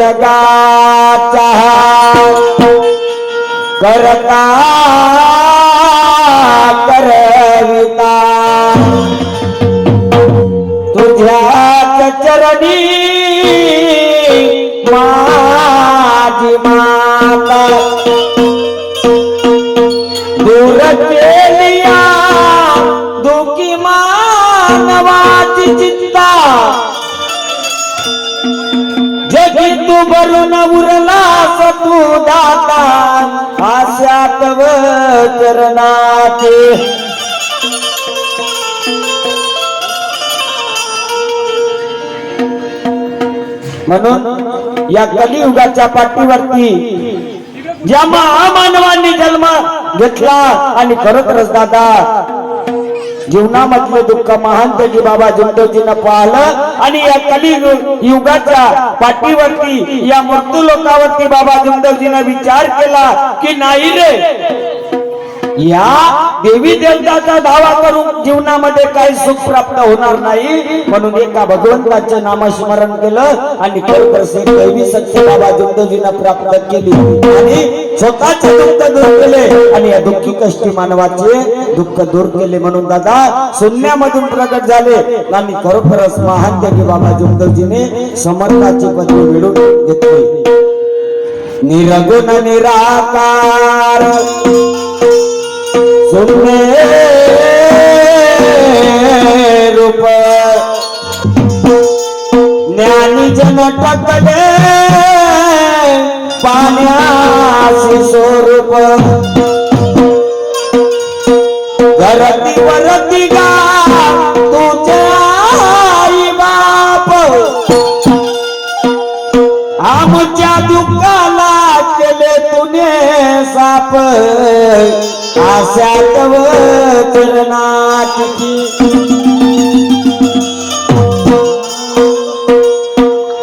जगाचा करता करविता तुझ्याच चरणी माझी माता दूर केलिया दुखी मानवाची चिंता जगी तू भरून उरलास तू दाता आशात व चरणाचे म्हणून या कलियुगाच्या पाठीवरती ज्या महामानवांनी जन्म घेतला आणि खरोखरच दादा जीवनामधले दुःख महानतेजी बाबा जुंडोजींना पाहिलं आणि या कलियुगाच्या पाठीवरती या मृत्यू लोकावरती बाबा जुंडोजींना विचार केला की नाही रे या देवी देवताचा धावा करून जीवनामध्ये काही सुख प्राप्त होणार नाही म्हणून एका भगवंताचे नामस्मरण केलं आणि खरोखर दैवी शक्ती बाबा जुंडोजींना प्राप्त केली आणि स्वतःचे दुःख दूर केले आणि या दुःखी कष्टी मानवाचे दुःख दूर केले म्हणून दादा शून्यामधून प्रगट झाले आणि खरोखरच महान देवी बाबा जुंडोजीने समर्थाची पदवी मिळवून घेतली निरगुण निराकार शून्य रूप ज्ञानी जन टकले पाण्यासी स्वरूप घरती वरती गा तुझे आई बाप आमच्या दुःखाला केले तुने साप आशात व चरणात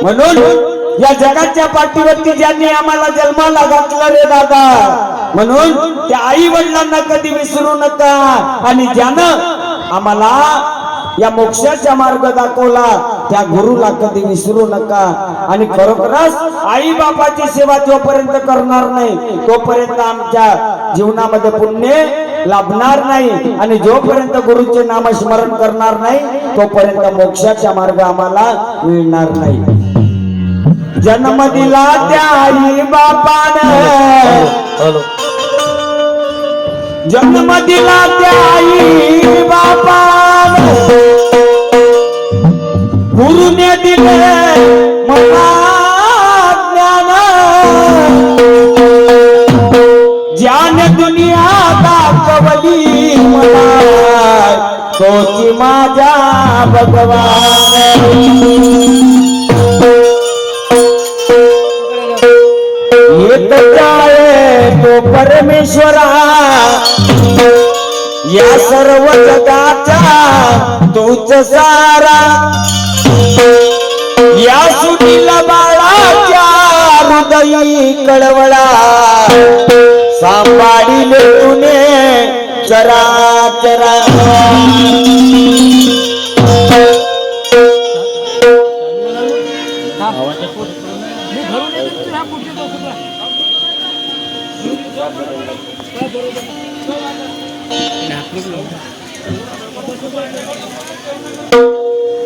म्हणून या जगाच्या पाठीवरती ज्यांनी आम्हाला जन्माला घातलं रे दादा म्हणून त्या आई वडिलांना कधी विसरू नका आणि ज्यानं आम्हाला या मोक्षाचा मार्ग दाखवला त्या गुरुला कधी विसरू नका आणि खरोखरच आई बापाची सेवा जोपर्यंत करणार नाही तोपर्यंत आमच्या जीवनामध्ये पुण्य लाभणार नाही आणि जोपर्यंत गुरुचे नामस्मरण करणार नाही तोपर्यंत मोक्षाचा मार्ग आम्हाला मिळणार नाही जन्म दिला त्या आई बापाने जन्म दिला त्या आई बापाने गुरुने दिले मला ज्ञान ज्ञान दुनिया दाखवली मला तोची माझा भगवान येत जाए तो परमेश्वरा या सर्व जगाचा तूच सारा या सुनीला बाळाच्या हृदयी कळवळा सांभाळिले तुने चरा चरा बरोबर